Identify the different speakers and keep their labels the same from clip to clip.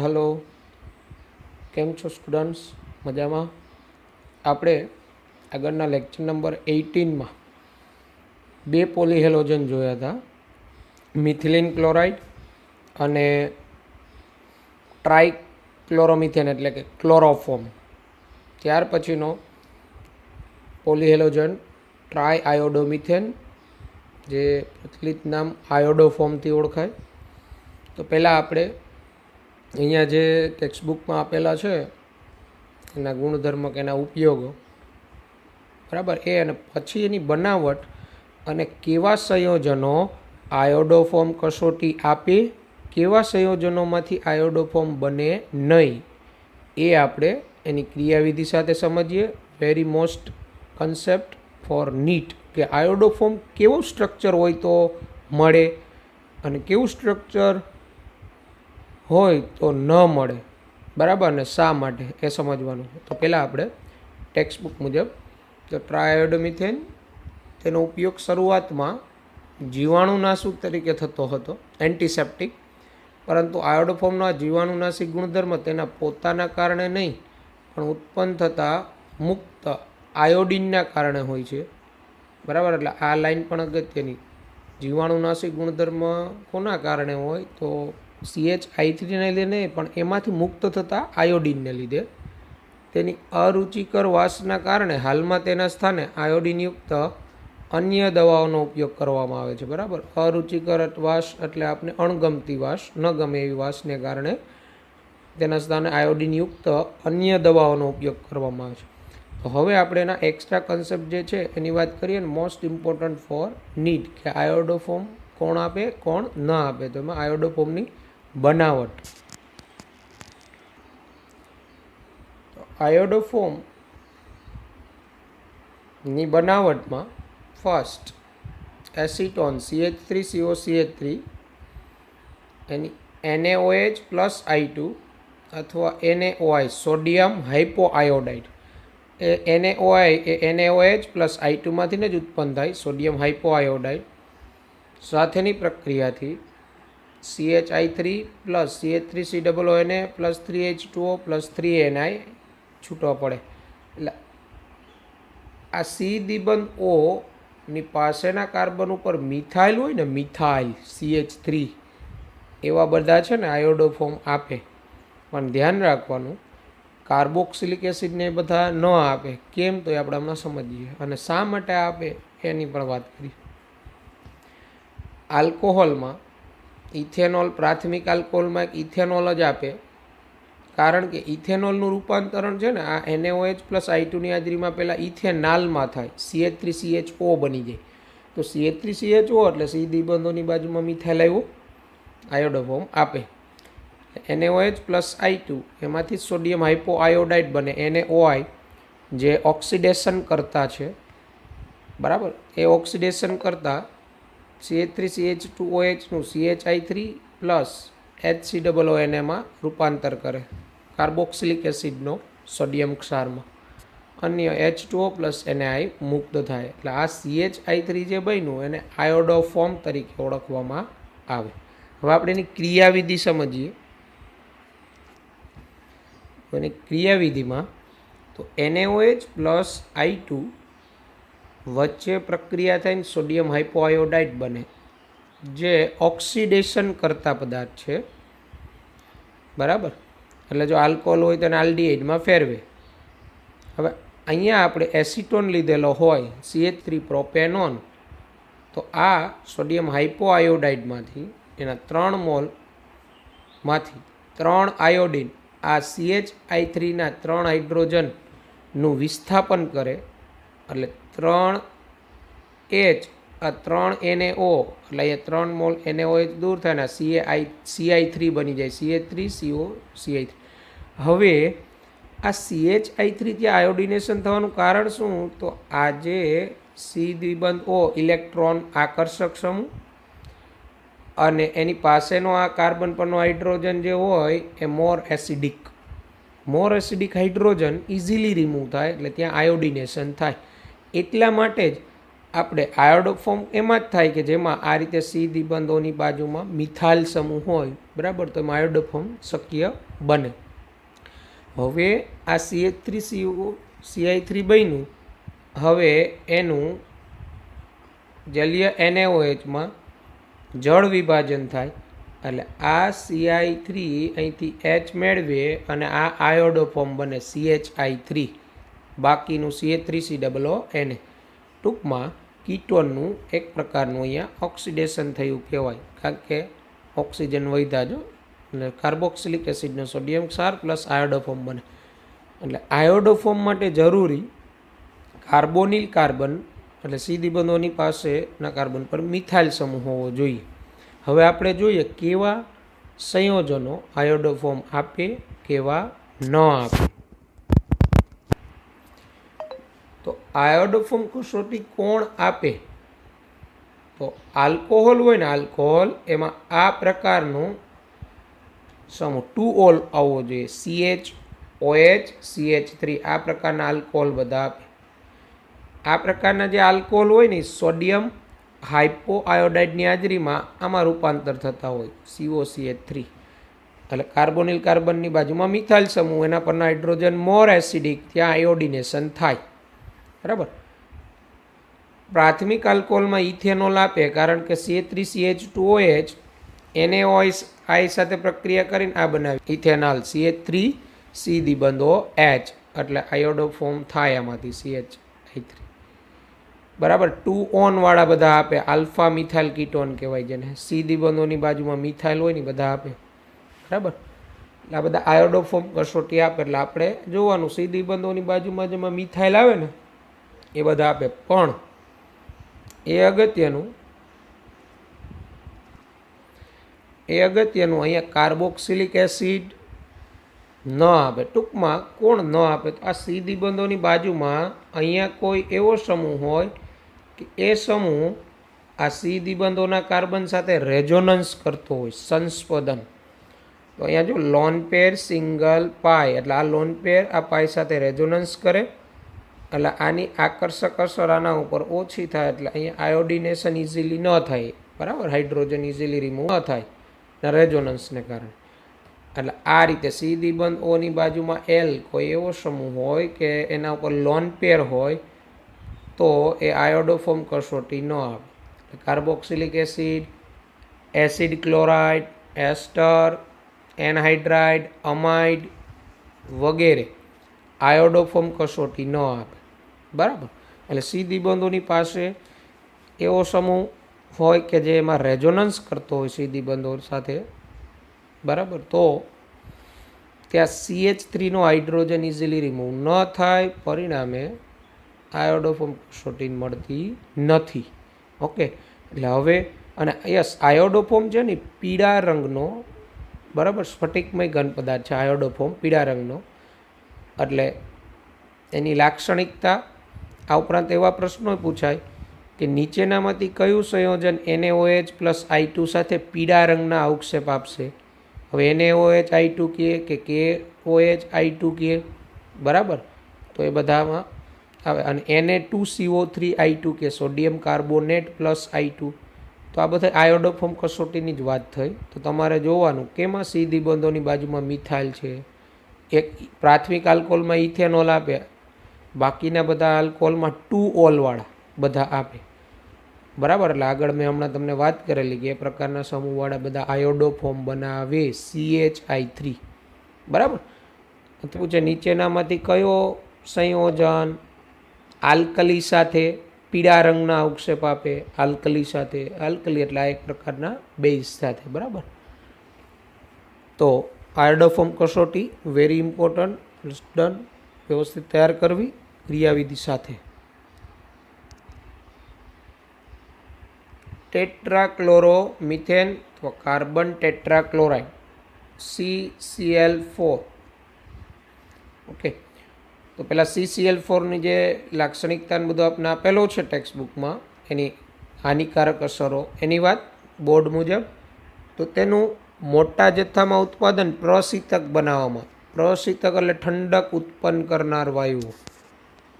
Speaker 1: Hello, કેમ છો students? મજામાં? આપણે આગળના લેક્ચર નંબર 18માં બે પોલીહેલોજન જોયા હતા, મિથિલિન ક્લોરાઇડ અને ટ્રાઇક્લોરોમિથેન એટલે કે ક્લોરોફોર્મ. ત્યાર પછીનો પોલીહેલોજન ટ્રાય આયોડોમિથેન, જે પ્રચલિત નામ આયોડોફોર્મથી ઓળખાય. તો પહેલાં આપણે અહીંયા જે ટેક્સ્ટબુકમાં આપેલા છે એના ગુણધર્મ કે એના ઉપયોગો, બરાબર, એ અને પછી એની બનાવટ અને કેવા સંયોજનો આયોડોફોર્મ કસોટી આપે, કેવા સંયોજનોમાંથી આયોડોફોર્મ બને નહીં, એ આપણે એની ક્રિયાવિધિ સાથે સમજીએ. Very most concept for NEET કે આયોડોફોર્મ કેવું સ્ટ્રક્ચર હોય તો મળે અને કેવું સ્ટ્રક્ચર હોય તો ન મળે, બરાબર, ને શા માટે એ સમજવાનું. તો પહેલાં આપણે ટેક્સ્ટબુક મુજબ તો ટ્રાયોડોમિથેન, તેનો ઉપયોગ શરૂઆતમાં જીવાણુનાશક તરીકે થતો હતો, એન્ટિસેપ્ટિક. પરંતુ આયોડોફોર્મનો આ જીવાણુનાશક ગુણધર્મ તેના પોતાના કારણે નહીં પણ ઉત્પન્ન થતા મુક્ત આયોડિનના કારણે હોય છે, બરાબર. એટલે આ લાઈન પણ અગત્યની. જીવાણુનાશક ગુણધર્મ કોના કારણે હોય તો CH3ને લીધે નહીં પણ એમાંથી મુક્ત થતા આયોડિનને લીધે. તેની અરુચિકર વાસના કારણે હાલમાં તેના સ્થાને આયોડિનયુક્ત અન્ય દવાઓનો ઉપયોગ કરવામાં આવે છે, બરાબર. અરુચિકર વાસ એટલે આપણે અણગમતી વાસ, ન ગમે એવી વાસને કારણે તેના સ્થાને આયોડિનયુક્ત અન્ય દવાઓનો ઉપયોગ કરવામાં આવે છે. તો હવે આપણે એના એક્સ્ટ્રા કન્સેપ્ટ જે છે એની વાત કરીએ ને, મોસ્ટ ઇમ્પોર્ટન્ટ ફોર નીટ, કે આયોડોફોર્મ કોણ આપે કોણ ન આપે. તો એમાં આયોડોફોર્મની બનાવટ. આયોડોફોર્મની બનાવટમાં ફર્સ્ટ એસિટોન CH3COCH3 એની NaOH પ્લસ I2 અથવા NaOI સોડિયમ હાઇપોઆયોડાઇડ. એ NaOI એ NaOH પ્લસ I2માંથીને જ ઉત્પન્ન થાય, સોડિયમ હાઇપોઆયોડાઇડ. સાથેની પ્રક્રિયાથી CH3 plus CH3COONA plus 3H2O plus 3Ni છૂટવા પડે. એટલે આ સી દ્વિબંધ O ની પાસેના કાર્બન ઉપર મિથાઇલ હોય ને, મિથાઇલ CH3, એવા બધા છે ને આયોડોફોર્મ આપે. પણ ધ્યાન રાખવાનું, કાર્બોક્સિલિક એસિડને એ બધા ન આપે. કેમ તો એ આપણે હમણાં સમજીએ, અને શા માટે આપે એની પણ વાત કરીએ. આલ્કોહોલમાં ઇથેનોલ, પ્રાથમિક આલ્કોહોલમાં એક ઇથેનોલ જ આપે, કારણ કે ઇથેનોલનું રૂપાંતરણ છે ને આ NaOH પ્લસ I2ની હાજરીમાં પહેલાં ઇથેનાલમાં થાય, CH3CHO બની જાય. તો CH3CHO એટલે સી દ્વિબંધોની બાજુમાં મિથાઇલ આવ્યો, આયોડોફોર્મ આપે. NaOH પ્લસ I2 એમાંથી સોડિયમ હાઇપોઆયોડાઇડ બને, NaOI, જે ઓક્સિડેશન કરતા છે, બરાબર. એ ઓક્સિડેશન કરતા CH3CH2OHનું CHI3 પ્લસ HCOONAમાં રૂપાંતર કરે, કાર્બોક્સિલિક એસિડનો સોડિયમ ક્ષારમાં. અન્ય H2O પ્લસ NaI મુક્ત થાય. એટલે આ CHI3 જે બન્યું એને આયોડોફોર્મ તરીકે ઓળખવામાં આવે. હવે આપણે એની ક્રિયાવિધિ સમજીએ. એની ક્રિયાવિધિમાં તો NaOH પ્લસ I2 વચ્ચે પ્રક્રિયા થઈને સોડિયમ હાઇપોઆયોડાઇડ બને, જે ઓક્સિડેશન કરતા પદાર્થ છે, બરાબર. એટલે જો આલ્કોહોલ હોય તો એને આલ્ડીહાઇડમાં ફેરવે. હવે અહીંયા આપણે એસિટોન લીધેલો હોય CH3 પ્રોપેનોન, તો આ સોડિયમ હાઇપોઆયોડાઇડમાંથી એના 3 મોલમાંથી 3 આયોડિન આ CHI3ના 3 હાઇડ્રોજનનું વિસ્થાપન કરે. એટલે 3H આ 3 NaO, એટલે અહીંયા 3 મોલ NaOH દૂર થાય ને CI3 બની જાય, CH3COCI3. હવે આ CHI3 થી આયોડિનેશન થવાનું કારણ શું? તો આ જે સી દ્વિબંધ O ઇલેક્ટ્રોન આકર્ષક સમૂહ, અને એની પાસેનો આ કાર્બન પરનો હાઇડ્રોજન જે હોય એ મોર એસિડિક હાઇડ્રોજન ઇઝીલી રિમૂવ થાય, એટલે ત્યાં આયોડિનેશન થાય. એટલા માટે જ આપણે આયોડો ફોર્મ એમાં જ થાય કે જેમાં આ રીતે સી દ્વિબંધોની બાજુમાં મિથાઇલ સમૂહ હોય, બરાબર, તો એમાં આયોડો ફોર્મ શક્ય બને. હવે આ CH3CI3 બન્યું, હવે એનું જલીય NaOHમાં જળ વિભાજન થાય, એટલે આ CI3 અહીંથી H મેળવે અને આ આયોડો ફોર્મ બને CHI3, બાકીનું CH3COONA. ટૂંકમાં કીટોનનું એક પ્રકારનું અહીંયા ઓક્સિડેશન થયું કહેવાય, કારણ કે ઓક્સિજન વધ્યા જો, એટલે કાર્બોક્સિલિક એસિડનો સોડિયમ ક્ષાર પ્લસ આયોડો ફોર્મ બને. એટલે આયોડો ફોર્મ માટે જરૂરી કાર્બોનિલ કાર્બન, એટલે સી દ્વિબંધોની પાસેના કાર્બન પર મિથાઇલ સમૂહ હોવો જોઈએ. હવે આપણે જોઈએ કેવા સંયોજનો આયોડો ફોર્મ આપે, કેવા ન આપે. તો આયોડો ફોર્મ કસોટી કોણ આપે? તો આલ્કોહોલ હોય ને, આલ્કોહોલ, એમાં આ પ્રકારનું સમૂહ 2 ઓલ આવવો જોઈએ, CHOH CH3, આ પ્રકારના આલ્કોહોલ બધા આપે. આ પ્રકારના જે આલ્કોહોલ હોય ને, સોડિયમ હાઇપો આયોડાઇડની હાજરીમાં આમાં રૂપાંતર થતા હોય, COCH3. એટલે કાર્બોનિલ કાર્બનની બાજુમાં મિથાઇલ સમૂહ, એના પરના હાઇડ્રોજન મોર એસિડિક, ત્યાં આયોડિનેશન થાય, બરાબર. પ્રાથમિક આલ્કોહોલમાં ઇથેનોલ આપે, કારણ કે CH3CH2OH NaOH સાથે પ્રક્રિયા કરીને આ બનાવે ઇથેનોલ, CH3C દ્વિબંધ OH, એટલે આયોડો ફોર્મ થાય આમાંથી CHI3, બરાબર. 2 ઓન વાળા બધા આપે, આલ્ફા મિથાઇલ કીટોન કહેવાય જેને. સી દ્વિબંધોની બાજુમાં મિથાઇલ હોય ને બધા આપે, બરાબર. એટલે આ બધા આયોડો ફોર્મ કસોટી આપે, એટલે આપણે જોવાનું સી દ્વિબંધોની બાજુમાં જેમાં મિથાઇલ આવે ને એ બધા આપે. પણ એ અગત્યનું અહીંયા કાર્બોક્સિલિક એસિડ ન આપે. ટૂંકમાં કોણ ન આપે? તો આ સી દ્વિબંધોની બાજુમાં અહીંયા કોઈ એવો સમૂહ હોય કે એ સમૂહ આ સી દ્વિબંધોના કાર્બન સાથે રેઝોનન્સ કરતો હોય, સંસ્પદન. તો અહીંયા જો લોન પેર સિંગલ પાય, એટલે આ લોન પેર આ પાય સાથે રેઝોનન્સ કરે, એટલે આની આકર્ષક અસર આના ઉપર ઓછી થાય, એટલે અહીંયા આયોડિનેશન ઇઝીલી ન થાય, બરાબર, હાઇડ્રોજન ઇઝીલી રિમૂવ ન થાય રેઝોનન્સને કારણે. એટલે આ રીતે સી દ્વિબંધ ઓની બાજુમાં એલ કોઈ એવો સમૂહ હોય કે એના ઉપર લોન પેર હોય તો એ આયોડો ફોર્મ કસોટી ન આવે. કાર્બોક્સિલિક એસિડ, એસિડ ક્લોરાઇડ, એસ્ટર, એનહાઇડ્રાઇડ, અમાઇડ વગેરે આયોડો ફોર્મ કસોટી ન આપે, બરાબર. એટલે સી દ્વિબંધોની પાસે એવો સમૂહ હોય કે જે એમાં રેઝોનન્સ કરતો હોય સી દ્વિબંધો સાથે, બરાબર, તો ત્યાં CH3નો હાઇડ્રોજન ઇઝીલી રિમૂવ ન થાય, પરિણામે આયોડો ફોર્મ કસોટી મળતી નથી. ઓકે, એટલે હવે અને યસ, આયોડો ફોર્મ છે ને પીળા રંગનો, બરાબર, સ્ફટિકમય ઘન પદાર્થ છે આયોડો ફોર્મ પીળા રંગનો. એટલે એની લાક્ષણિકતા, આ ઉપરાંત એવા પ્રશ્નો પૂછાય કે નીચેનામાંથી કયું સંયોજન NaOH પ્લસ I2 સાથે પીળા રંગના અવક્ષેપ આપશે? હવે NaOH I2 કહે કે KOH I2 કહે, બરાબર, તો એ બધામાં આવે. અને Na2CO3 I2 કે સોડિયમ કાર્બોનેટ પ્લસ I2, તો આ બધા આયોડો ફોર્મ કસોટીની જ વાત થઈ. તો તમારે જોવાનું કેમાં સી દ્વિબંધોની બાજુમાં મિથાઇલ છે. એક પ્રાથમિક આલ્કોહોલમાં ઇથેનોલ આપે, બાકીના બધા આલ્કોહોલમાં 2 ઓલવાળા બધા આપે, બરાબર. એટલે આગળ મેં હમણાં તમને વાત કરેલી કે એ પ્રકારના સમૂહવાળા બધા આયોડો ફોર્મ બનાવે CHI3, બરાબર. પૂછે નીચેનામાંથી કયો સંયોજન આલ્કલી સાથે પીળા રંગના અવક્ષેપ આપે? આલ્કલી સાથે, આલ્કલી એટલે આ એક પ્રકારના બેઝ સાથે, બરાબર. તો આયોડો ફોર્મ કસોટી વેરી ઇમ્પોર્ટન્ટ, ડન, વ્યવસ્થિત તૈયાર કરવી ક્રિયાવિધિ સાથે. ટેટ્રાક્લોરોમિથેન તો કાર્બન ટેટ્રાક્લોરાઇડ CCl4. ઓકે, તો પહેલાં CCl4ની જે લાક્ષણિકતાને બધું આપણે આપેલો છે ટેક્સ્ટ બુકમાં, એની હાનિકારક અસરો એની વાત બોર્ડ મુજબ, તો તેનું મોટા જથ્થામાં ઉત્પાદન પ્રશીતક બનાવવામાં, પ્રશીતક એટલે ઠંડક ઉત્પન્ન કરનાર વાયુઓ,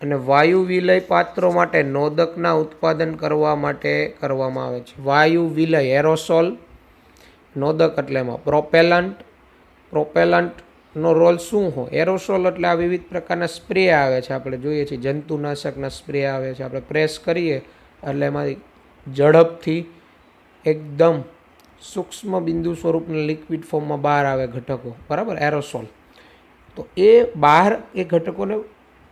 Speaker 1: અને વાયુ વિલય પાત્રો માટે નોદકના ઉત્પાદન કરવા માટે કરવામાં આવે છે. વાયુ વિલય એરોસોલ, નોદક એટલે એમાં પ્રોપેલન્ટ. પ્રોપેલન્ટનો રોલ શું હોય? એરોસોલ એટલે આ વિવિધ પ્રકારના સ્પ્રે આવે છે, આપણે જોઈએ છીએ જંતુનાશકના સ્પ્રે આવે છે, આપણે પ્રેસ કરીએ એટલે એમાંથી ઝડપથી એકદમ સૂક્ષ્મ બિંદુ સ્વરૂપના લિક્વિડ ફોર્મમાં બહાર આવે ઘટકો, બરાબર, એરોસોલ. તો એ બહાર એ ઘટકોને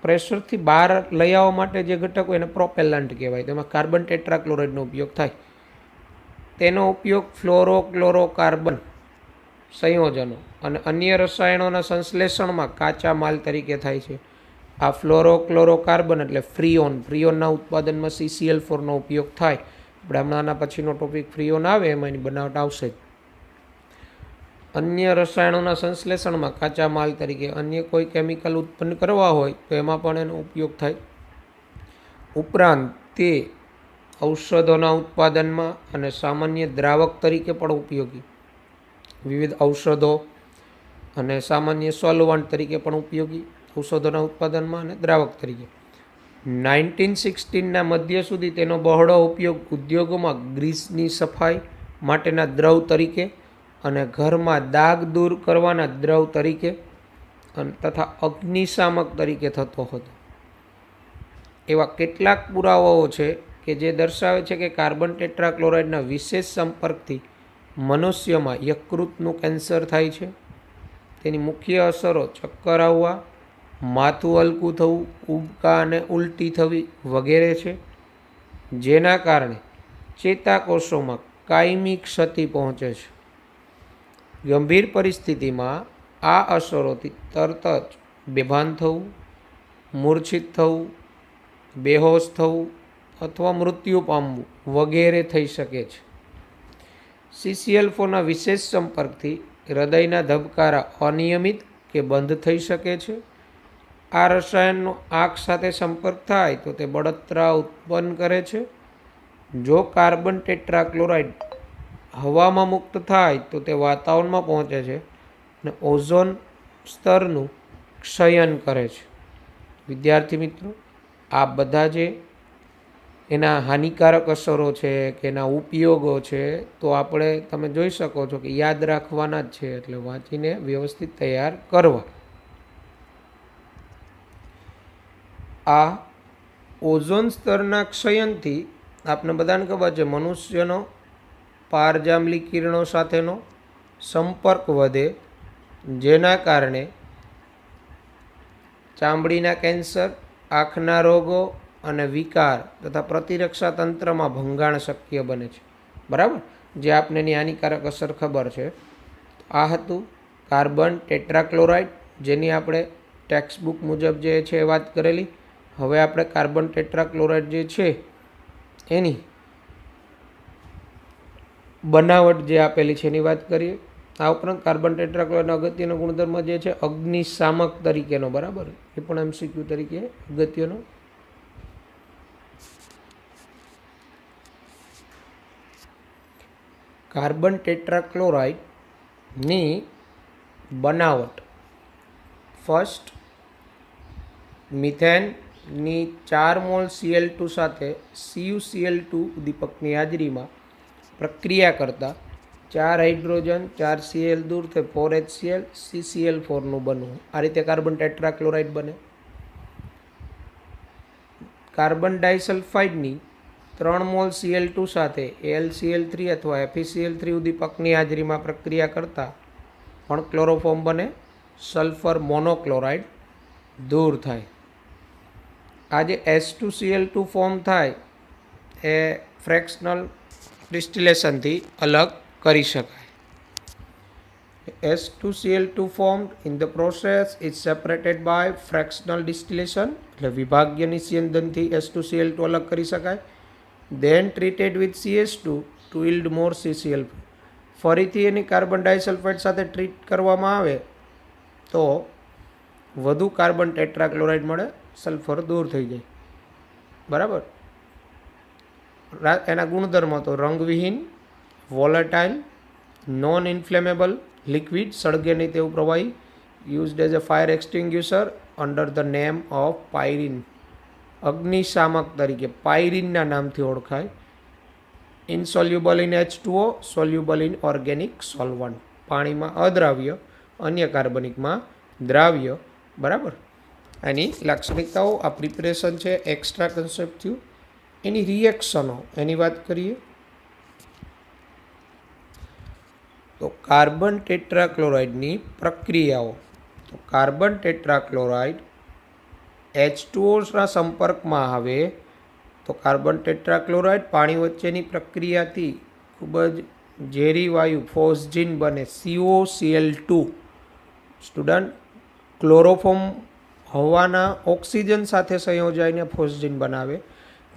Speaker 1: પ્રેશરથી બહાર લઈ આવવા માટે જે ઘટકો એને પ્રોપેલન્ટ કહેવાય. તેમાં કાર્બન ટેટ્રાક્લોરાઇડનો ઉપયોગ થાય. તેનો ઉપયોગ ફ્લોરોક્લોરોકાર્બન સંયોજનો અને અન્ય રસાયણોના સંશ્લેષણમાં કાચા માલ તરીકે થાય છે. આ ફ્લોરોક્લોરોકાર્બન એટલે ફ્રીઓન, ફ્રીઓનના ઉત્પાદનમાં CCl4નો ઉપયોગ થાય. આપણે હમણાં આના પછીનો ટોપિક ફ્રીઓન આવે એમાં એની બનાવટ આવશે જ. અન્ય રસાયણોના સંશ્લેષણમાં કાચા માલ તરીકે અન્ય કોઈ કેમિકલ ઉત્પન્ન કરવા હોય તો એમાં પણ એનો ઉપયોગ થાય. ઉપરાંત તે ઔષધોના ઉત્પાદનમાં અને સામાન્ય દ્રાવક તરીકે પણ ઉપયોગી, વિવિધ ઔષધો અને સામાન્ય સોલ્વન્ટ તરીકે પણ ઉપયોગી, ઔષધોના ઉત્પાદનમાં અને દ્રાવક તરીકે. 1916ના મધ્ય સુધી તેનો બહોળો ઉપયોગ ઉદ્યોગોમાં ગ્રીસની સફાઈ માટેના દ્રવ તરીકે અને ઘરમાં દાગ દૂર કરવાના દ્રવ તરીકે તથા અગ્નિશામક તરીકે થતો હતો. એવા કેટલાક પુરાવાઓ છે કે જે દર્શાવે છે કે કાર્બન ટેટ્રાક્લોરાઇડના વિશેષ સંપર્કથી મનુષ્યમાં યકૃતનું કેન્સર થાય છે. તેની મુખ્ય અસરો ચક્કર આવવા, માથું હલકું થવું, ઉબકા અને ઉલટી થવી વગેરે છે, જેના કારણે ચેતાકોષોમાં કાયમી ક્ષતિ પહોંચે છે. ગંભીર પરિસ્થિતિમાં આ અસરોથી તરત જ બેભાન થવું, મૂર્છિત થવું, બેહોશ થવું અથવા મૃત્યુ પામવું વગેરે થઈ શકે છે. CCl4ના વિશેષ સંપર્કથી હૃદયના ધબકારા અનિયમિત કે બંધ થઈ શકે છે. આ રસાયણનો આંખ સાથે સંપર્ક થાય તો તે બળતરા ઉત્પન્ન કરે છે. જો કાર્બન ટેટ્રાક્લોરાઇડ હવામાં મુક્ત થાય તો તે વાતાવરણમાં પહોંચે છે અને ઓઝોન સ્તરનું ક્ષયન કરે છે. વિદ્યાર્થી મિત્રો, આ બધા જે એના હાનિકારક અસરો છે કે એના ઉપયોગો છે, તો આપણે તમે જોઈ શકો છો કે યાદ રાખવાના જ છે, એટલે વાંચીને વ્યવસ્થિત તૈયાર કરવા. આ ઓઝોન સ્તરના ક્ષયનથી આપણે બધાને ખબર છે મનુષ્યનો પારજાંબલી કિરણો સાથેનો સંપર્ક વધે, જેના કારણે ચામડીના કેન્સર, આંખના રોગો અને વિકાર તથા પ્રતિરક્ષા તંત્રમાં ભંગાણ શક્ય બને છે. બરાબર, જે આપને એની હાનિકારક અસર ખબર છે. આ હતું કાર્બન ટેટ્રાક્લોરાઇડ, જેની આપણે ટેક્સ્ટ બુક મુજબ જે છે એ વાત કરેલી. હવે આપણે કાર્બન ટેટ્રાક્લોરાઇડ જે છે એની બનાવટ જે આપેલી છે એની વાત કરીએ. આ ઉપરાંત કાર્બન ટેટ્રાક્લોરાઇડનો અગત્યનો ગુણધર્મ જે છે અગ્નિશામક તરીકેનો, બરાબર, એ પણ MCQ તરીકે અગત્યનો. કાર્બન ટેટ્રાક્લોરાઇડની બનાવટ ફર્સ્ટ મિથેનની 4 મોલ Cl2 સાથે CuCl2 ઉદ્દીપકની હાજરીમાં પ્રક્રિયા કરતા 4 હાઇડ્રોજન 4 Cl દૂર થઈ 4HCl CCl4નું બનવું. આ રીતે કાર્બન ટેટ્રાક્લોરાઇડ બને. કાર્બન ડાયસલ્ફાઇડની 3 મોલ Cl2 સાથે AlCl3 અથવા FeCl3 ઉદ્દીપકની હાજરીમાં પ્રક્રિયા કરતા પણ ક્લોરોફોર્મ બને, સલ્ફર મોનોક્લોરાઇડ દૂર થાય. આ જે H2Cl2 ફોર્મ થાય એ ફ્રેક્શનલ ડિસ્ટિલેશનથી અલગ કરી શકાય. H2Cl2 formed in the process is separated by fractional distillation, એટલે વિભાગીય નિસ્યંદનથી H2Cl2 અલગ કરી શકાય. then treated with CH2 to yield more CCl. ફરીથી એની કાર્બન ડાયસલ્ફાઇડ સાથે ટ્રીટ કરવામાં આવે તો વધુ કાર્બન ટેટ્રાક્લોરાઇડ મળે, સલ્ફર દૂર થઈ જાય. બરાબર. એના ગુણધર્મો તો રંગવિહીન, વોલેટાઇલ, નોન ઇન્ફ્લેમેબલ, લિક્વિડ, સળગે નહીં તેવું પ્રવાહી, used as a fire extinguisher under the name of Pyrene, અગ્નિશામક તરીકે પાયરીનના નામથી ઓળખાય. Insoluble in H2O, soluble in organic solvent, પાણીમાં અદ્રાવ્ય, અન્ય કાર્બનિકમાં દ્રાવ્ય. બરાબર. એની લાક્ષણિકતાઓ, આ પ્રિપરેશન છે એક્સ્ટ્રા કન્સેપ્ટ થયું. એની રિએક્શનો એની વાત કરીએ તો કાર્બન ટેટ્રાક્લોરાઇડની પ્રક્રિયાઓ. તો કાર્બન ટેટ્રાક્લોરાઇડ H2Oના સંપર્કમાં આવે તો કાર્બન ટેટ્રાક્લોરાઇડ પાણી વચ્ચેની પ્રક્રિયાથી ખૂબ જ ઝેરી વાયુ ફોસ્જીન બને, COCl2. સ્ટુડન્ટ, ક્લોરોફોર્મ હવાના ઓક્સિજન સાથે સંયોજાઈને ફોસ્જીન બનાવે.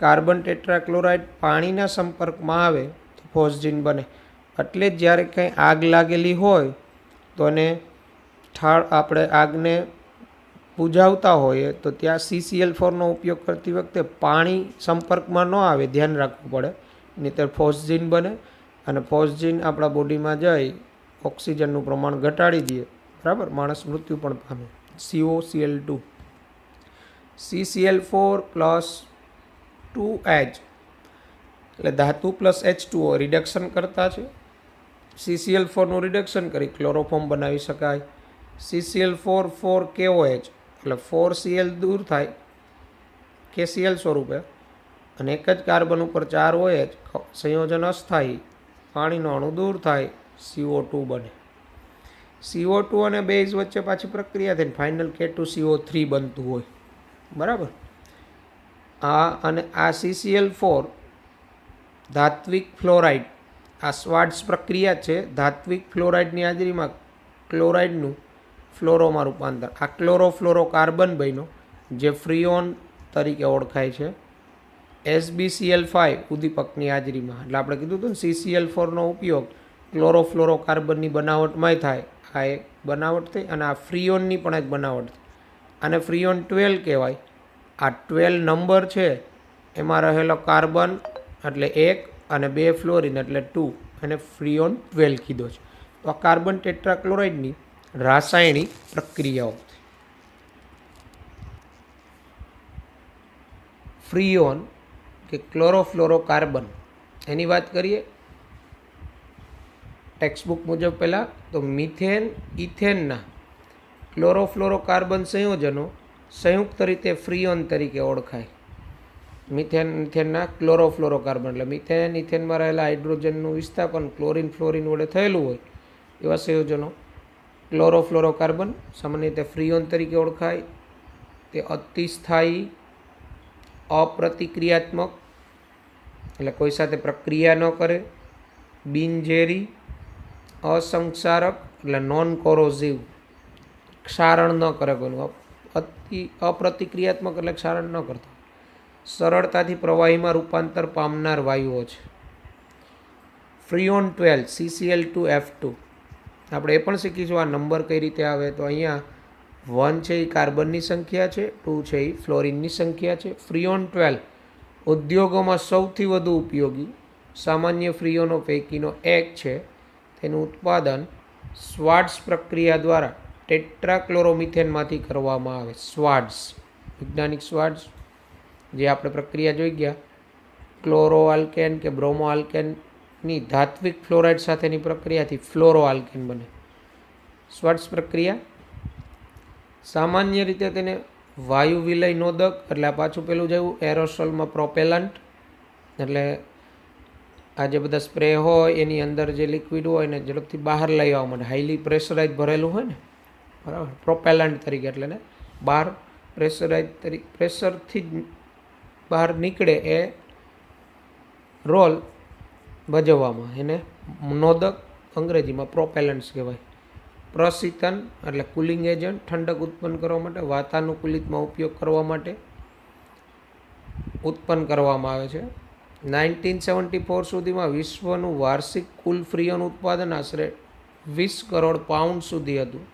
Speaker 1: કાર્બન ટેટ્રાક્લોરાઇડ પાણીના સંપર્કમાં આવે તો ફોસ્જીન બને. એટલે જ જ્યારે કંઈ આગ લાગેલી હોય તો એને આપણે આગને બુઝાવતા હોઈએ તો ત્યાં CCl4નો ઉપયોગ કરતી વખતે પાણી સંપર્કમાં ન આવે, ધ્યાન રાખવું પડે, નહીંતર ફોસ્જીન બને અને ફોસ્જીન આપણા બોડીમાં જઈ ઓક્સિજનનું પ્રમાણ ઘટાડી દે. બરાબર. માણસ મૃત્યુ પણ પામે. COCl2. CCl4 પ્લસ 2H એટલે ધાતુ પ્લસ H2O રિડક્શન કરતા છે. CCl4નું રિડક્શન કરી ક્લોરોફોર્મ બનાવી શકાય. CCl4 4KOH એટલે 4Cl દૂર થાય KCl સ્વરૂપે, અને એક જ કાર્બન ઉપર 4 OH સંયોજન અસ્થાયી, પાણીનો અણુ દૂર થાય, CO2 બને. CO2 અને બેઝ વચ્ચે પાછી પ્રક્રિયા થઈને ફાઇનલ K2CO3 બનતું હોય. બરાબર. અને આ CCl4 ધાત્વિક ફ્લોરાઇડ, આ સ્વાડ્સ પ્રક્રિયા છે. ધાત્વિક ફ્લોરાઇડની હાજરીમાં ક્લોરાઇડનું ફ્લોરોમાં રૂપાંતર. આ ક્લોરોફ્લોરોકાર્બન બન્યો જે ફ્રીઓન તરીકે ઓળખાય છે. SbCl5 ઉદ્દીપકની હાજરીમાં. એટલે આપણે કીધું હતું ને CCl4નો ઉપયોગ ક્લોરોફ્લોરોકાર્બનની બનાવટમાંય થાય. આ એક બનાવટ થઈ અને આ ફ્રીઓનની પણ એક બનાવટ થઈ. આને ફ્રીઓન 12 કહેવાય. આ 12 નંબર છે એમાં રહેલો કાર્બન એટલે 1 અને 2 ફ્લોરિન એટલે 2, અને ફ્રીઓન 12 કીધો છે. તો આ કાર્બન ટેટ્રાક્લોરાઇડની રાસાયણિક પ્રક્રિયાઓ. ફ્રીઓન કે ક્લોરોફ્લોરોકાર્બન એની વાત કરીએ ટેક્સ્ટબુક મુજબ પહેલાં તો મિથેન ઇથેનના ક્લોરોફ્લોરોકાર્બન સંયોજનો સંયુક્ત રીતે ફ્રીઓન તરીકે ઓળખાય. મિથેન ઇથેનના ક્લોરોફ્લોરોકાર્બન એટલે મિથેન ઇથેનમાં રહેલા હાઇડ્રોજનનું વિસ્થાપન ક્લોરિન ફ્લોરિન વડે થયેલું હોય એવા સંયોજનો ક્લોરોફ્લોરોકાર્બન સામાન્ય રીતે ફ્રીઓન તરીકે ઓળખાય. તે અતિસ્થાયી, અપ્રતિક્રિયાત્મક એટલે કોઈ સાથે પ્રક્રિયા ન કરે, બિનઝેરી, અસંક્ષારક એટલે નોન કોરોઝિવ, ક્ષારણ ન કરે કોઈનું, અપ્રતિક્રિયાત્મક એટલે ક્ષારણ ન કરતા, સરળતાથી પ્રવાહીમાં રૂપાંતર પામનાર વાયુઓ છે. ફ્રીઓન 12 CCl2F2 આપણે એ પણ શીખીશું આ નંબર કઈ રીતે આવે. તો અહીંયા 1 છે એ કાર્બનની સંખ્યા છે, 2 છે એ ફ્લોરિનની સંખ્યા છે. ફ્રીઓન 12 ઉદ્યોગોમાં સૌથી વધુ ઉપયોગી સામાન્ય ફ્રીઓનો પૈકીનો એક છે. તેનું ઉત્પાદન સ્વાડ્સ પ્રક્રિયા દ્વારા ટેટ્રાક્લોરોમિથેનમાંથી કરવામાં આવે. સ્વાડ્સ, વૈજ્ઞાનિક સ્વાડ્સ જે આપણે પ્રક્રિયા જોઈ ગયા, ક્લોરો આલ્કેન કે બ્રોમો આલ્કેનની ધાત્વિક ફ્લોરાઇડ સાથેની પ્રક્રિયાથી ફ્લોરો આલ્કેન બને. સ્વાડ્સ પ્રક્રિયા સામાન્ય રીતે તેને વાયુ વિલય નોદક એટલે આ પાછું પેલું જેવું એરોસોલમાં પ્રોપેલન્ટ એટલે આ જે બધા સ્પ્રે હોય એની અંદર જે લિક્વિડ હોય એને ઝડપથી બહાર લઈ આવવા માટે હાઈલી પ્રેશરાઇઝ ભરેલું હોય ને, બરાબર, પ્રોપેલન્ટ તરીકે એટલે ને બહાર પ્રેશરાઇઝ તરીકે પ્રેશરથી જ બહાર નીકળે એ રોલ ભજવવામાં એને નોદક અંગ્રેજીમાં પ્રોપેલન્ટ્સ કહેવાય. પ્રશીતન એટલે કુલિંગ એજન્ટ, ઠંડક ઉત્પન્ન કરવા માટે, વાતાનુકૂલિતમાં ઉપયોગ કરવા માટે ઉત્પન્ન કરવામાં આવે છે. 1974 સુધીમાં વિશ્વનું વાર્ષિક કુલ ફ્રીઓન ઉત્પાદન આશરે 20 કરોડ પાઉન્ડ સુધી હતું.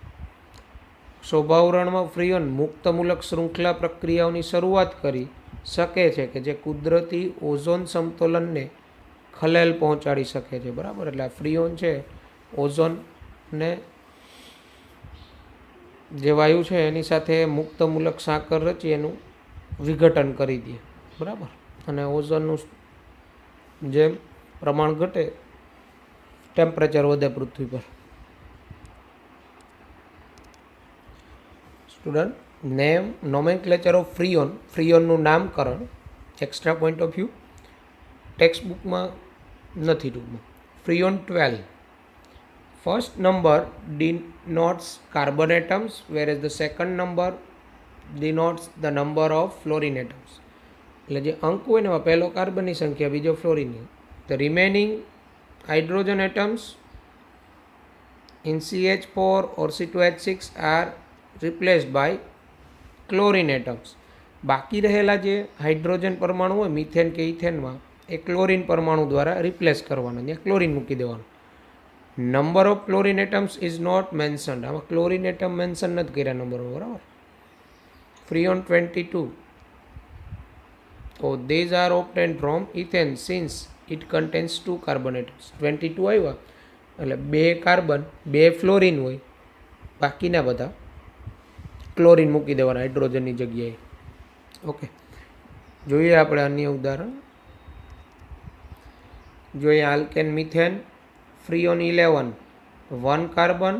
Speaker 1: સ્વભાવરણમાં ફ્રીઓન મુક્તમૂલક શૃંખલા પ્રક્રિયાઓની શરૂઆત કરી શકે છે કે જે કુદરતી ઓઝોન સમતોલનને ખલેલ પહોંચાડી શકે છે. બરાબર, એટલે આ ફ્રીઓન છે ઓઝોનને જે વાયુ છે એની સાથે મુક્તમૂલક સાંકળ રચી એનું વિઘટન કરી દે. બરાબર, અને ઓઝોનનું જેમ પ્રમાણ ઘટે ટેમ્પરેચર વધે પૃથ્વી પર. Student, name nomenclature of Freon, ફ્રીઓનનું નામકરણ extra point of view text બુકમાં નથી ટૂંકમાં. Freon 12, first number denotes carbon atoms whereas the second number denotes the number of fluorine atoms. એટલે જે અંક હોય ને એમાં પહેલો કાર્બનની સંખ્યા, બીજો ફ્લોરિનની. The remaining hydrogen atoms in CH4 or C2H6 are replaced by chlorine atoms. બાકી રહેલા જે હાઇડ્રોજન પરમાણુ હોય મિથેન કે ઇથેનમાં એ ક્લોરિન પરમાણુ દ્વારા રિપ્લેસ કરવાનો, ત્યાં ક્લોરિન મૂકી દેવાનું. Number of chlorine atoms is not mentioned. આમાં ક્લોરિન એટમ મેન્શન નથી કર્યા નંબરમાં. બરાબર. ફ્રીઓન 22, તો these are obtained from ethane since it contains 2 carbon atoms. 22 આવ્યા એટલે 2 કાર્બન 2 ફ્લોરિન હોય, બાકીના બધા ક્લોરિન મૂકી દેવાના હાઇડ્રોજનની જગ્યાએ. ઓકે, જોઈએ આપણે અન્ય ઉદાહરણ. જોઈએ alkane methane, Freon 11, 1 carbon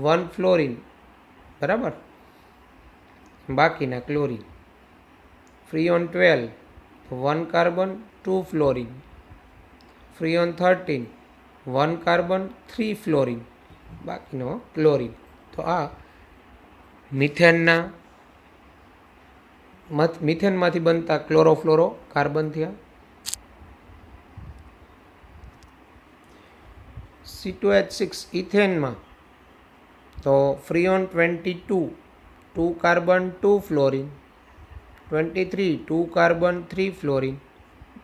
Speaker 1: 1 fluorine. બરાબર, બાકીના chlorine. Freon 12, 1 carbon 2 fluorine. Freon 13, 1 carbon 3 fluorine, બાકીનો ક્લોરિન. તો આ મિથેનમાંથી બનતા ક્લોરોફ્લોરો કાર્બન થયા. C2H6 ઇથેનમાં તો Freon 22, 2 carbon 2 fluorine. 23, 2 carbon 3 fluorine.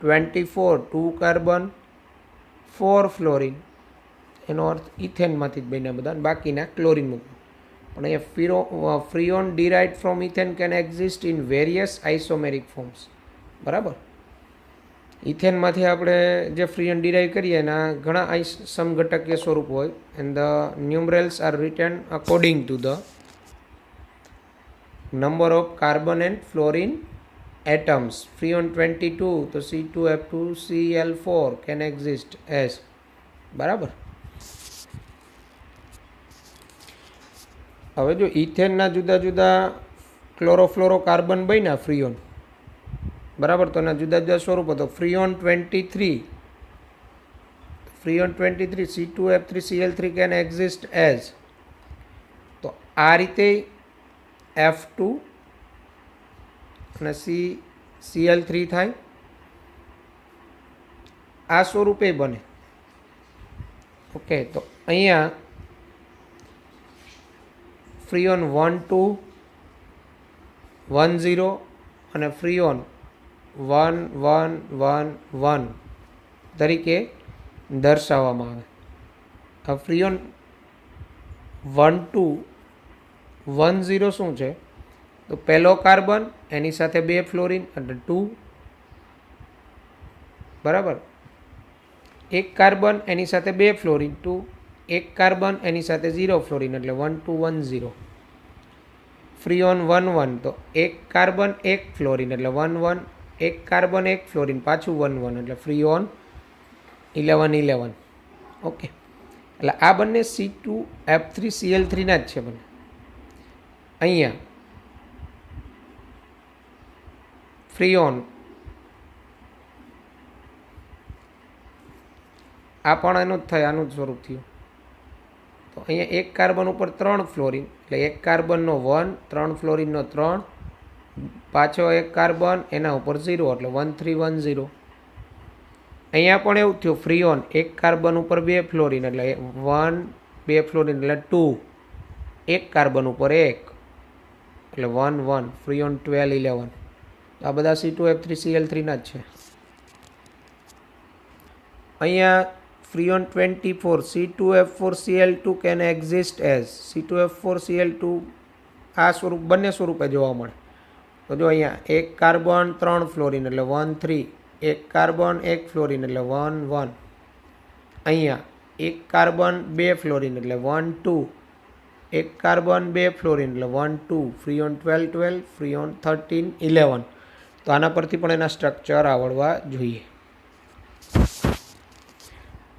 Speaker 1: 24, 2 carbon 4 fluorine. એનો અર્થ ઇથેનમાંથી જ બન્યા બધા, બાકીના ક્લોરિન મૂકવું. પણ અહીંયા Freon derived from ethane can exist in various isomeric forms. બરાબર, ઇથેનમાંથી આપણે જે ફ્રીઓન ડિરાઇવ કરીએ એના ઘણા સમઘટકીય સ્વરૂપ હોય. And the numerals are written according to the number of carbon and fluorine atoms. Freon 22, તો C2F2Cl4 કેન એક્ઝિસ્ટ એઝ. બરાબર. હવે જો ઇથેનના જુદા જુદા ક્લોરોફ્લોરો કાર્બન બન્યા ફ્રીઓન. બરાબર, તો એના જુદા જુદા સ્વરૂપ હતો. Freon 23, C2F3Cl3 can exist as. તો આ રીતે F2 અને Cl3 થાય, આ સ્વરૂપે બને. ઓકે, તો અહીંયા ફ્રીઓન 12, 10 અને ફ્રીઓન 1111 તરીકે દર્શાવવામાં આવે. આ ફ્રીઓન 1210 શું છે? તો પહેલો કાર્બન એની સાથે 2 ફ્લોરિન એટલે 2. બરાબર, એક કાર્બન એની સાથે 2 ફ્લોરિન 2, એક કાર્બન એની સાથે 0 ફ્લોરિન એટલે 1210. ફ્રીઓન 11, તો એક કાર્બન 1 ફ્લોરિન એટલે 11, એક કાર્બન 1 ફ્લોરિન પાછું 11 એટલે ફ્રીઓન 1111. ઓકે, એટલે આ બંને C2F3Cl3 ના જ છે બંને. અહીંયા ફ્રીઓન આ પણ એનું જ થાય, આનું જ સ્વરૂપ થયું. તો અહીંયા એક કાર્બન ઉપર 3 ફ્લોરિન એટલે એક કાર્બનનો 1, 3 ફ્લોરિનનો 3, પાછો એક કાર્બન એના ઉપર 0 એટલે 1310. અહીંયા પણ એવું થયું, ફ્રીઓન એક કાર્બન ઉપર 2 ફ્લોરિન એટલે 1, 2 ફ્લોરિન એટલે 2, એક કાર્બન ઉપર 1 એટલે 1 1, ફ્રીઓન 12 11. આ બધા C2F3Cl3 ના જ છે. અહીંયા Freon 24 C2F4Cl2 can exist as C2F4Cl2 આ સ્વરૂપ બંને સ્વરૂપે જોવા મળે. તો જો અહીંયા એક કાર્બન 3 ફ્લોરિન એટલે 1 3, એક કાર્બન 1 ફ્લોરિન એટલે 1 1, અહીંયા એક કાર્બન 2 ફ્લોરિન એટલે 1 2, એક કાર્બન 2 ફ્લોરિન એટલે 1 2, ફ્રીઓન 12 12, ફ્રીઓન 13 11. તો આના પરથી પણ એના સ્ટ્રક્ચર આવડવા જોઈએ.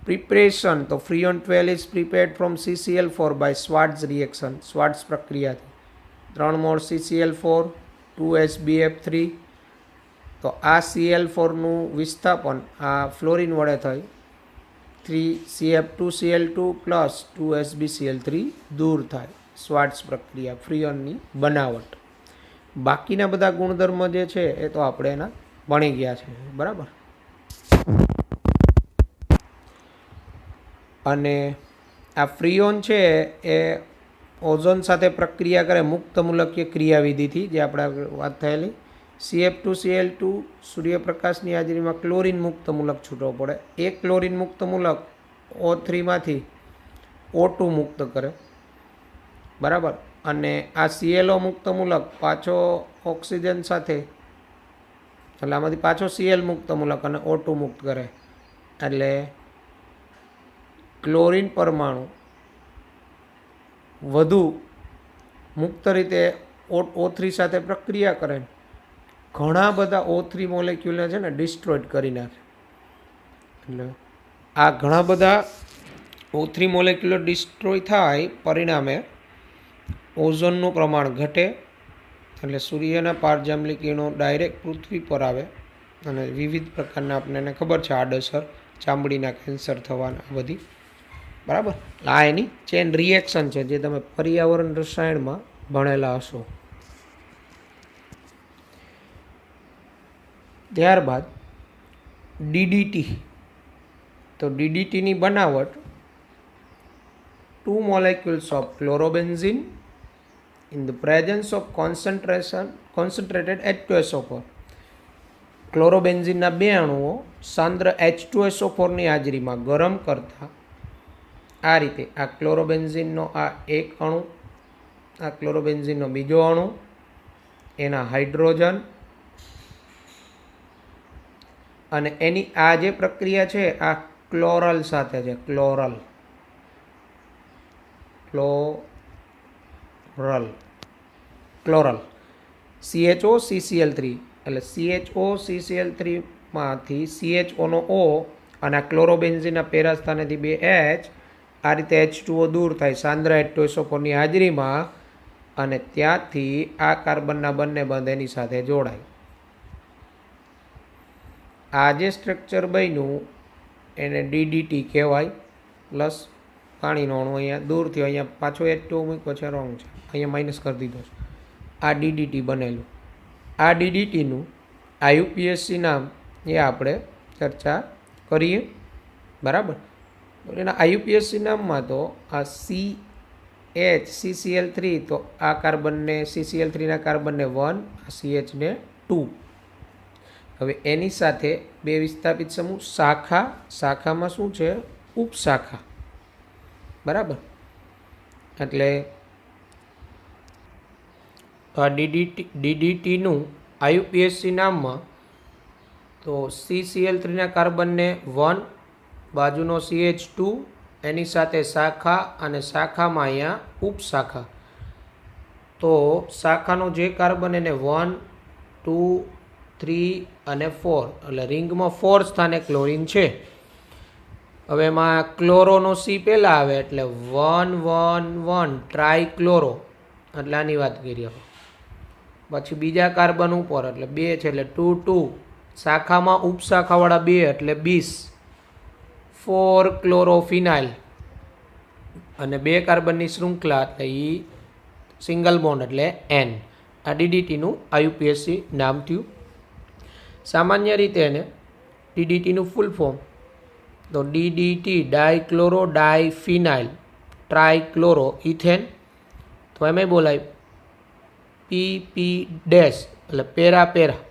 Speaker 1: પ્રિપરેશન તો Freon 12 is prepared from CCl4 by Swarts reaction, Swarts પ્રક્રિયાથી 3 મોલ CCl4 2SbF3. તો આ Cl4નું વિસ્થાપન આ ફ્લોરિન વડે થઈ 3CF2Cl2 પ્લસ 2SbCl3 દૂર થાય. સ્વાર્ટ્ઝ પ્રક્રિયા ફ્રીઓનની બનાવટ. બાકીના બધા ગુણધર્મ જે છે એ તો આપણે એના ભણી ગયા છે, બરાબર. અને આ ફ્રીઓન છે એ ઓઝોન સાથે પ્રક્રિયા કરે મુક્ત મૂલકીય ક્રિયાવિધિથી, જે આપણે વાત થયેલી. CF2Cl2 સૂર્યપ્રકાશની હાજરીમાં ક્લોરીન મુક્ત મૂલક છૂટવો પડે. એક ક્લોરીન મુક્ત મૂલક O3માંથી O2 મુક્ત કરે, બરાબર. અને આ ClO મુક્ત મૂલક પાછો ઓક્સિજન સાથે, એટલે આમાંથી પાછો Cl મુક્ત મૂલક અને O2 મુક્ત કરે. એટલે ક્લોરીન પરમાણુ વધુ મુક્ત રીતે O3 સાથે પ્રક્રિયા કરે, ઘણા બધા O3 મોલેક્યુલને છે ને ડિસ્ટ્રોઈડ કરી નાખે. એટલે આ ઘણા બધા O3 મોલેક્યુલર ડિસ્ટ્રોય થાય, પરિણામે ઓઝોનનું પ્રમાણ ઘટે. એટલે સૂર્યના પારજાંબલી કિરણો ડાયરેક્ટ પૃથ્વી પર આવે અને વિવિધ પ્રકારના આપણને ખબર છે આડઅસર, ચામડીના કેન્સર થવાના બધી, બરાબર. આ એની ચેન રિએક્શન છે જે તમે પર્યાવરણ રસાયણમાં ભણેલા હશો. ત્યારબાદ DDT. તો DDTની બનાવટ 2 molecules of chlorobenzene in the presence of concentrated H2SO4. ક્લોરોબેન્ઝીનના 2 અણુઓ સાંદ્ર H2SO4ની હાજરીમાં ગરમ કરતા આ રીતે આ ક્લોરોબેન્ઝીનનો આ એક અણુ, આ ક્લોરોબેન્ઝીનનો બીજો અણુ, એના હાઇડ્રોજન અને એની આ જે પ્રક્રિયા છે આ ક્લોરલ સાથે છે. ક્લોરલ CHOCCl3. એટલે CHOCCl3માંથી CHOનો O અને આ ક્લોરોબેન્ઝીનના પેરા સ્થાનેથી 2 H, આ રીતે H2O દૂર થાય સાંદ્ર H2SO4ની હાજરીમાં, અને ત્યાંથી આ કાર્બનના બંને બંધ એની સાથે જોડાય. આ જે સ્ટ્રક્ચર બન્યું એને DDT કહેવાય. પ્લસ પાણીનો અણુ અહીંયા દૂર થયો, અહીંયા પાછો H2O મૂક્યો છે, રોંગ છે, અહીંયા માઇનસ કરી દીધો છે. આ DDT બનેલું. આ DDTનું IUPAC નામ એ આપણે ચર્ચા કરીએ, બરાબર. એના IUPAC નામમાં તો આ CH CCl3, તો આ કાર્બનને CCl3ના કાર્બનને 1, આ CHને 2. હવે એની સાથે 2 વિસ્થાપિત સમૂહ શાખા, શાખામાં શું છે ઉપશાખા, બરાબર. એટલે આ DDTનું IUPAC નામમાં તો CCl3ના કાર્બનને 1, બાજુનો CH2, એની સાથે શાખા, અને શાખામાં અહીંયા ઉપશાખા. તો શાખાનો જે કાર્બન એને 1 2 3 અને 4, એટલે રિંગમાં 4 સ્થાને ક્લોરીન છે. હવે એમાં ક્લોરોનો C પહેલાં આવે એટલે 1 1 1 ટ્રાયક્લોરો, એટલે આની વાત કરીએ. પછી બીજા કાર્બન ઉપર એટલે 2 છે એટલે 2 2, શાખામાં ઉપશાખાવાળા 2 એટલે 20, 4 ક્લોરોફિનાઇલ, અને 2 કાર્બનની શૃંખલા એટલે એ સિંગલ બોન્ડ એટલે N. આ DDTનું IUPAC નામ થયું. સામાન્ય રીતે એને DDTનું ફૂલ ફોર્મ તો DDT ડાયક્લોરો ડાયફિનાઇલ ટ્રાયક્લોરો ઇથેન. તો એમાં બોલાય PP ડેશ, એટલે para para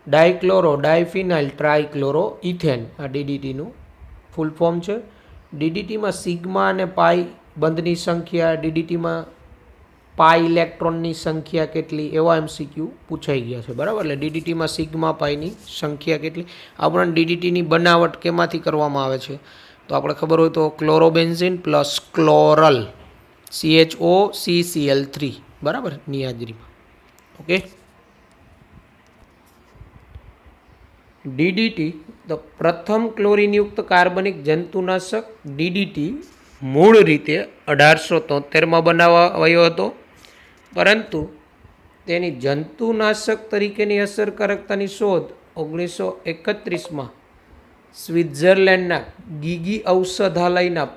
Speaker 1: dichloro ડાયફિનાઇલ trichloro ethane. આ DDTનું ફૂલ ફોર્મ છે. ડીડીટીમાં સિગ્મા અને પાઈ બંધની સંખ્યા, ડીડીટીમાં પાઈ ઇલેક્ટ્રોનની સંખ્યા કેટલી, એવા MCQ પૂછાઈ ગયા છે. બરાબર, એટલે ડીડીટીમાં સિગ્મા પાઈની સંખ્યા કેટલી. આપણને ડીડીટીની બનાવટ કેમાંથી કરવામાં આવે છે તો આપણે ખબર હોય તો ક્લોરોબેન્ઝિન પ્લસ ક્લોરલ CHOCCl3 બરાબર ની હાજરીમાં. ઓકે, ડીડીટી તો પ્રથમ ક્લોરીનયુક્ત કાર્બનિક જંતુનાશક ડીડીટી મૂળ રીતે 1873માં બનાવાયો હતો, પરંતુ તેની જંતુનાશક તરીકેની અસરકારકતાની શોધ 1931માં સ્વિટ્ઝરલેન્ડના ગીગી ઔષધાલયના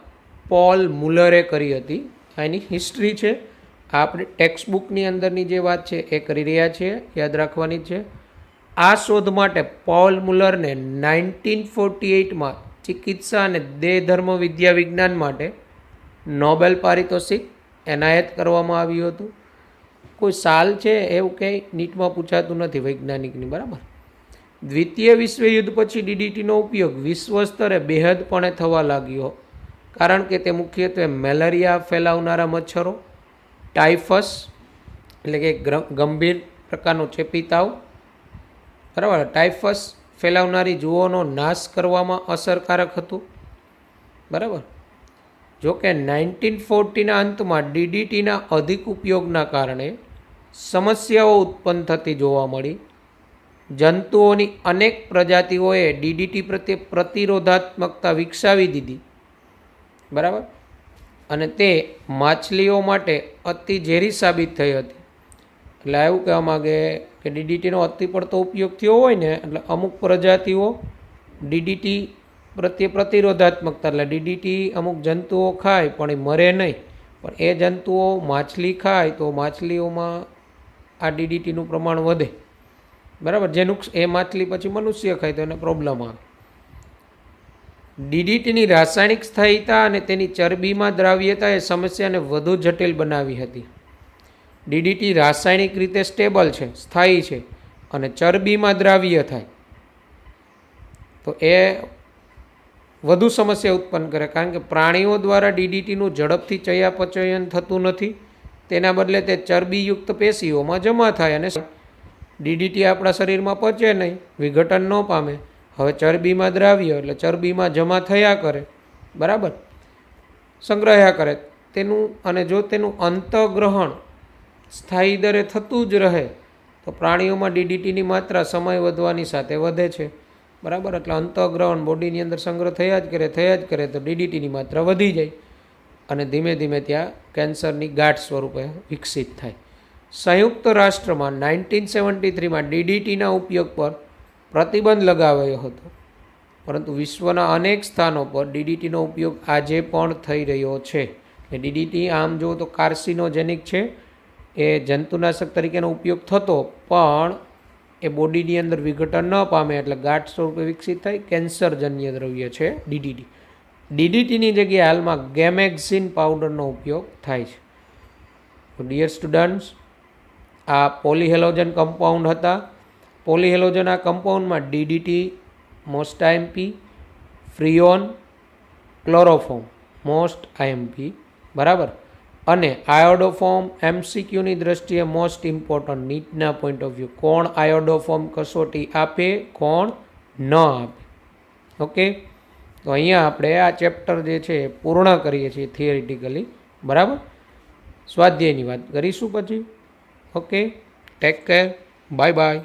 Speaker 1: પોલ મુલરે કરી હતી. આની હિસ્ટ્રી છે, આપણે ટેક્સ્ટ બુકની અંદરની જે વાત છે એ કરી રહ્યા છીએ, યાદ રાખવાની છે. આ શોધ માટે પોલ મુલરને 1948માં ચિકિત્સા અને દેહધર્મ વિદ્યા વિજ્ઞાન માટે નોબેલ પારિતોષિક એનાયત કરવામાં આવ્યું હતું. કોઈ સાલ છે એવું કંઈ નીટમાં પૂછાતું નથી વૈજ્ઞાનિકની. બરાબર, દ્વિતીય વિશ્વયુદ્ધ પછી ડીડીટીનો ઉપયોગ વિશ્વ સ્તરે બેહદપણે થવા લાગ્યો, કારણ કે તે મુખ્યત્વે મેલેરિયા ફેલાવનારા મચ્છરો, ટાઇફસ એટલે કે ગંભીર પ્રકારનો ચેપી તાવ, બરાબર, ટાઇફસ ફેલાવનારી જુઓનો નાશ કરવામાં અસરકારક હતું. બરાબર, જોકે 1940ના અંતમાં ડીડીટીના અધિક ઉપયોગના કારણે સમસ્યાઓ ઉત્પન્ન થતી જોવા મળી. જંતુઓની અનેક પ્રજાતિઓએ ડીડીટી પ્રત્યે પ્રતિરોધાત્મકતા વિકસાવી દીધી. બરાબર, અને તે માછલીઓ માટે અતિ ઝેરી સાબિત થઈ હતી. એટલે એવું કહેવા માગે કે ડીડીટીનો અતિ પડતો ઉપયોગ થયો હોય ને એટલે અમુક પ્રજાતિઓ ડીડીટી પ્રત્યે પ્રતિરોધાત્મકતા, એટલે ડીડીટી અમુક જંતુઓ ખાય પણ એ મરે નહીં, પણ એ જંતુઓ માછલી ખાય તો માછલીઓમાં આ ડીડીટીનું પ્રમાણ વધે. બરાબર, જે એ માછલી પછી મનુષ્ય ખાય તો એને પ્રોબ્લેમ આવે. ડીડીટીની રાસાયણિક સ્થાયીતા અને તેની ચરબીમાં દ્રાવ્યતા એ સમસ્યાને વધુ જટિલ બનાવી હતી. ડીડીટી રાસાયણિક રીતે સ્ટેબલ છે, સ્થાયી છે, અને ચરબીમાં દ્રાવ્ય થાય તો એ વધુ સમસ્યા ઉત્પન્ન કરે, કારણ કે પ્રાણીઓ દ્વારા ડીડીટીનું ઝડપથી ચયાપચયન થતું નથી. તેના બદલે તે ચરબીયુક્ત પેશીઓમાં જમા થાય અને ડીડીટી આપણા શરીરમાં પચે નહીં, વિઘટન ન પામે. હવે ચરબીમાં દ્રાવ્ય એટલે ચરબીમાં જમા થયા કરે, બરાબર, સંગ્રહ્યા કરે તેનું, અને જો તેનું અંતઃગ્રહણ સ્થાયી દરે થતું જ રહે તો પ્રાણીઓમાં ડીડીટીની માત્રા સમય વધવાની સાથે વધે છે. બરાબર, એટલે અંતઃગ્રહણ બોડીની અંદર સંગ્રહ થયા જ કરે તો ડીડીટીની માત્રા વધી જાય અને ધીમે ધીમે ત્યાં કેન્સરની ગાંઠ સ્વરૂપે વિકસિત થાય. સંયુક્ત રાષ્ટ્રમાં 1973માં ડીડીટીના ઉપયોગ પર પ્રતિબંધ લગાવાયો હતો, પરંતુ વિશ્વના અનેક સ્થાનો પર ડીડીટીનો ઉપયોગ આજે પણ થઈ રહ્યો છે. ડીડીટી આમ જુઓ તો કાર્સિનોજેનિક છે, એ જંતુનાશક તરીકેનો ઉપયોગ થતો, પણ એ બોડીની અંદર વિઘટન ન પામે એટલે ગાંઠ સ્વરૂપે વિકસિત થાય, કેન્સરજન્ય દ્રવ્ય છે ડીડીટી. ડીડીટીની જગ્યાએ હાલમાં ગેમેક્ઝિન પાવડરનો ઉપયોગ થાય છે. ડિયર સ્ટુડન્ટ્સ, આ પોલીહેલોજન કમ્પાઉન્ડ હતા. પોલીહેલોજન આ કમ્પાઉન્ડમાં DDT, most IMP, Freon, chloroform most IMP, બરાબર, અને આયોડોફોર્મ MCQની દ્રષ્ટિએ મોસ્ટ ઇમ્પોર્ટન્ટ નીટના પોઈન્ટ ઓફ વ્યૂ, કોણ આયોડોફોર્મ કસોટી આપે, કોણ ન આપે. ઓકે, તો અહીંયા આપણે આ ચેપ્ટર જે છે એ પૂર્ણ કરીએ છીએ થિયરિટિકલી. બરાબર, સ્વાધ્યાયની વાત કરીશું પછી. Okay, take care, bye bye.